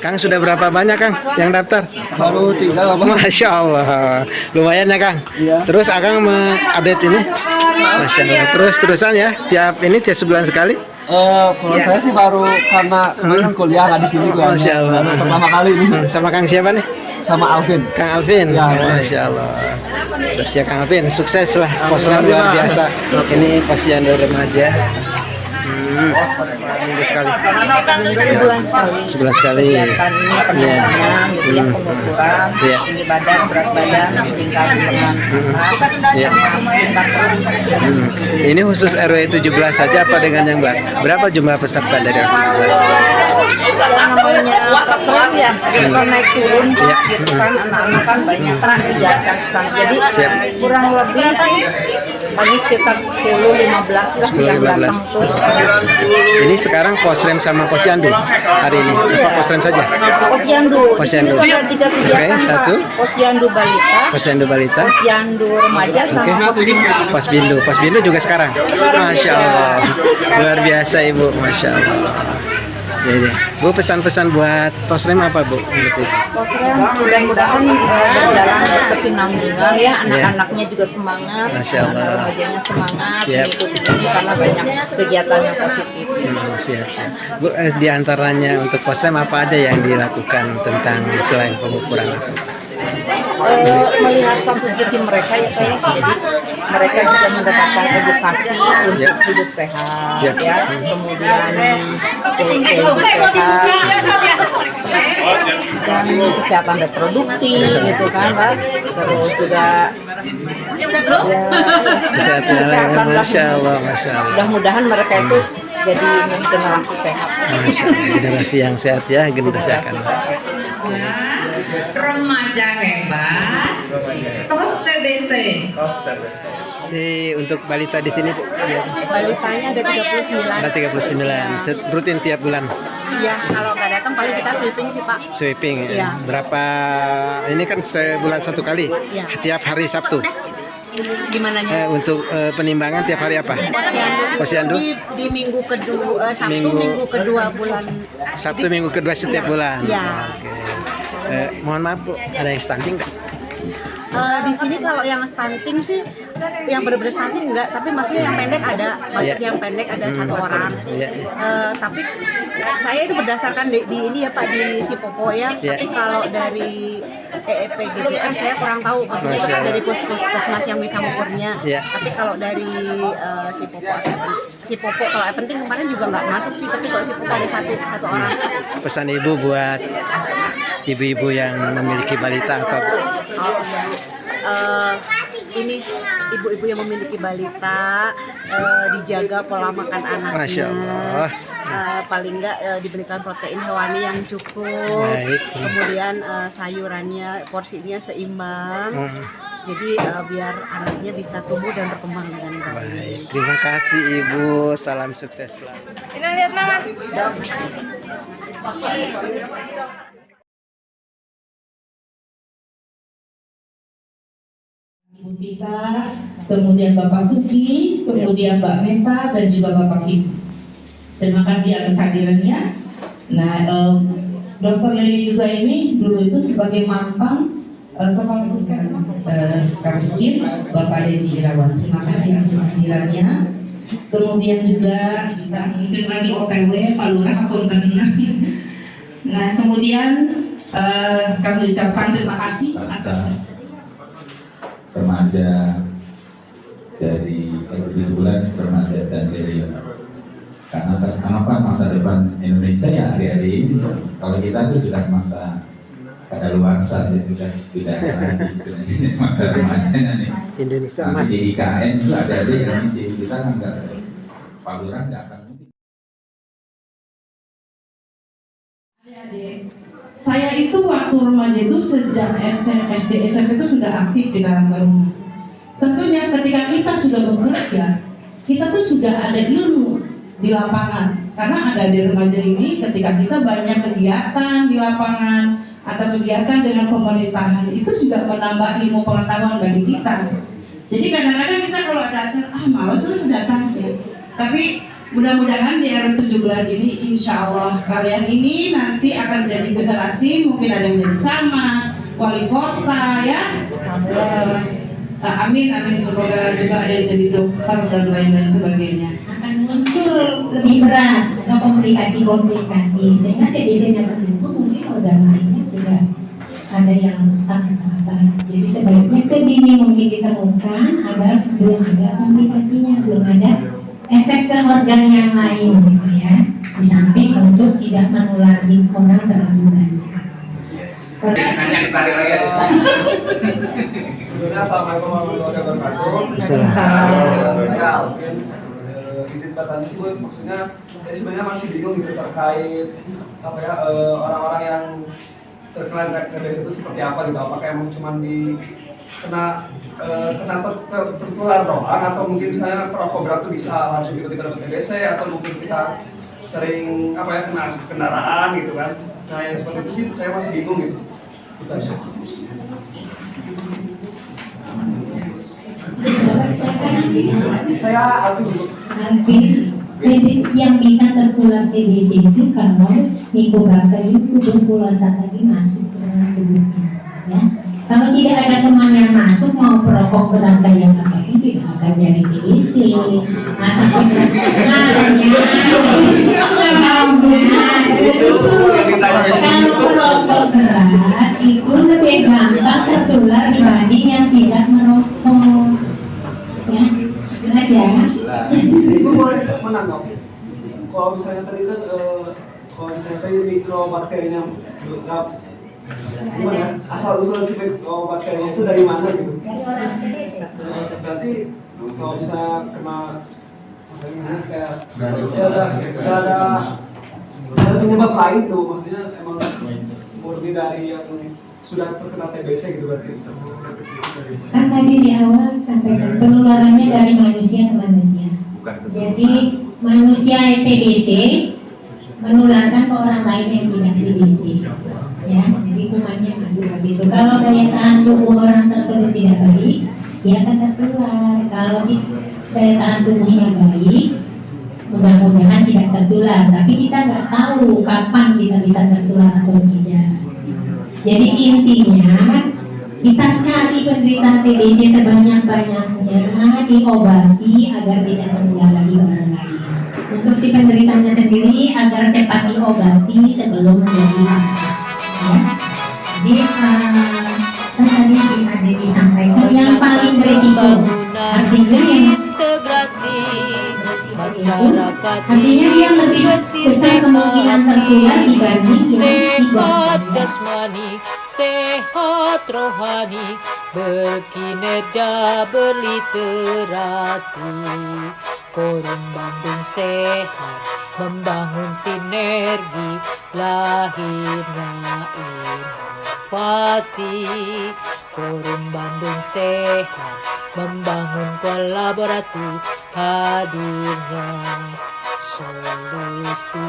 Kang sudah berapa banyak Kang yang daftar? Baru 3 lah, Bang. Masya Allah, lumayan ya Kang. Iya. Terus Akang mengupdate ini, Masya Allah. Terus-terusan ya, tiap sebulan sekali. Kalau saya sih baru karena kemarin kuliah nggak di sini gue. Masya Allah. Baru pertama kali ini Sama Kang siapa nih? sama Alvin. Kang Alvin. Ya, Masya Allah. Terus ya Kang Alvin, sukses lah. Posnya luar biasa. Ini Posyandu remaja. Minggu sekali. Sebulan sekali. Sebulan sekali. Kegiatan ini penambangan, gitu ya, pengukuran, Iya. tinggi badan, berat badan, tingkat dengan Iya. tingkat produksi. Ini khusus RW 17 saja apa dengan yang 11? Berapa jumlah peserta dari RW 17? Yang namanya program ya, suka naik turun Iya. gitu kan, anak-anak kan banyak kan kegiatan kan. Jadi Siap. kurang lebih paling sekitar 10-15 lah 10, yang 15. datang tuh. Ini sekarang Posrem sama Posyandu hari ini. Apa Posrem saja? Posyandu. Posyandu. Di sini ada 3 kegiatan, Oke, satu. Pak. Posyandu balita, Posyandu balita. Posyandu remaja, Oke. sama Posyandu. Posbindu. Posbindu juga sekarang. Masya Allah. Luar biasa Ibu. Masya Allah. Jadi, Bu pesan-pesan buat Posrem apa Bu? Posrem mudah-mudahan berjalan berkesinambungan ya, anak-anaknya juga semangat, Masya Allah. remajanya semangat Siap. mengikuti ini karena banyak kegiatan yang positif. Siap. Bu, di antaranya untuk Posrem apa ada yang dilakukan tentang selain pengukuran? Melihat sensitivity mereka ya saya, jadi mereka juga mendapatkan edukasi untuk hidup sehat Ya. ya, kemudian hidup sehat dan kesehatan reproduksi gitu kan Pak, terus juga Kesehatan lah. Masya Allah, Masya Allah. Mudah-mudahan mereka itu jadi generasi sehat. Masya Allah. Generasi yang sehat ya, generasi akan. Remaja hebat, TOS TBC. Untuk balita di sini Bu, biasa. Balitanya ada 39. Ada 39. Rutin tiap bulan. Iya, kalau nggak datang paling kita sweeping sih Pak. Sweeping. Iya. Berapa? Ini kan sebulan satu kali. Iya. Tiap hari Sabtu. Gimana nya? Untuk penimbangan tiap hari apa? Posyandu. Di minggu kedua, Sabtu Minggu- minggu kedua bulan. Sabtu minggu kedua setiap bulan. Iya. Oke. Mohon maaf Bu, ada yang stunting nggak? Di sini kalau yang stunting sih, yang benar-benar stunting enggak, tapi maksudnya yang pendek ada, maksudnya Iya. yang pendek ada satu orang. Iya. Tapi saya itu berdasarkan di ini ya Pak, di Sipopo ya. Iya. Tapi kalau dari EEPGBM saya kurang tahu, maksudnya Masya Allah. dari puskesmas yang bisa mengukurnya. Iya. Tapi kalau dari Sipopo kalau penting kemarin juga nggak masuk sih, tapi kalau Sipopo ada satu orang. Pesan Ibu buat ibu-ibu yang memiliki balita apa Bu? Oh, ini ibu-ibu yang memiliki balita dijaga pola makan anaknya. Masya Allah. Paling enggak diberikan protein hewani yang cukup. Baik. Kemudian sayurannya porsinya seimbang. Jadi biar anaknya bisa tumbuh dan berkembang dengan baik. Baik, terima kasih Ibu. Salam sukses selalu. Ini lihat Mama. Ibu Tika, kemudian Bapak Suki, kemudian Mbak Meva, dan juga Bapak Fit. Terima kasih atas hadirannya. Nah, Dr. Lili juga ini dulu itu sebagai mantan Kepala Puskesmas Kabupaten Bapak Dedi Irawan. Terima kasih atas hadirannya. Kemudian juga kita mungkin lagi OTW Pak Lurah Punten. Nah, kemudian kami ucapkan terima kasih atas remaja dari RW17 remaja dan dari karena kenapa masa depan Indonesia ya hari-hari ini kalau kita itu sudah masa kadaluarsa sudah lagi masa remaja nih Indonesia nanti Mas. di IKN itu ada yang misi kita nggak Pak Lurah nggak akan mungkin. Adik-adik, saya itu waktu remaja itu sejak SD SMP itu sudah aktif di Karang Taruna. Tentunya ketika kita sudah bekerja, kita tuh sudah ada ilmu di lapangan. Karena ada di remaja ini, ketika kita banyak kegiatan di lapangan atau kegiatan dengan pemerintahan, itu juga menambah ilmu pengetahuan bagi kita. Jadi kadang-kadang kita kalau ada acara, malas lah datangnya. Tapi Mudah-mudahan di RW17 ini insya Allah kalian ini nanti akan jadi generasi, mungkin ada yang jadi camat, wali kota ya. Amin, amin, semoga juga ada yang jadi dokter dan lain-lain sebagainya. Akan muncul lebih berat atau komplikasi sehingga TBC-nya sendiri pun mungkin organ lainnya sudah ada yang rusak atau apa. Jadi sebaiknya sedini mungkin ditemukan agar belum ada komplikasinya, belum ada efek ke organ yang lain gitu ya. Di samping untuk tidak menulari orang terlalu banyak. Sebelumnya assalamualaikum warahmatullahi wabarakatuh. Saya Alvin. Izin bertanya sih Bu, maksudnya saya sebenarnya masih bingung gitu terkait apa ya orang-orang yang terkena TBC itu seperti apa gitu. Apakah emang cuma kena tertular doang atau mungkin misalnya perokok berat itu bisa langsung tiba-tiba dapat TBC atau mungkin kita sering apa ya kena kendaraan gitu kan. Nah yang seperti itu sih saya masih bingung gitu. Saya Alvin, yang bisa tertular TBC itu kalau Mycobacterium tuberculosa tadi masuk ke dalam tubuhnya, ya. Kalau tidak ada teman yang masuk, mau perokok berat kayak apa ini tidak akan jadi TBC. Masa kalau perokok berat itu lebih gampang tertular dibanding yang tidak merokok. Ya, jelas ya. Itu boleh menanggapi. Kalau misalnya tadi kan mikrobakterinya gimana ya? Asal usul si mikrobakterinya itu dari mana gitu? Dari orang TBC. Berarti kalau misalnya kena kayak nggak ada penyebab lain tuh, maksudnya emang murni dari yang sudah terkena TBC gitu berarti. Kan tadi di awal sampaikan penularannya dari manusia ke manusia. Jadi manusia TBC menularkan ke orang lain yang tidak TBC. Ya, jadi kumannya masuk ke situ. Kalau daya tahan tubuh orang tersebut tidak baik, dia akan tertular. Kalau daya tahan tubuhnya baik, mudah-mudahan tidak tertular. Tapi kita nggak tahu kapan kita bisa tertular atau tidak. Jadi intinya kita cari penderita TBC sebanyak-banyaknya, diobati agar tidak menular lagi ke orang lain. Untuk si penderitanya sendiri agar cepat diobati sebelum menjadi ya. Jadi kan tadi ada disampaikan yang paling berisiko, artinya yang integrasi masyarakat artinya dia lebih besar kemungkinan tertular dibanding yang sehat tidak. jasmani, sehat rohani, berkinerja, berliterasi. Forum Bandung Sehat membangun sinergi, lahirnya inovasi. Forum Bandung Sehat membangun kolaborasi, hadirnya solusi.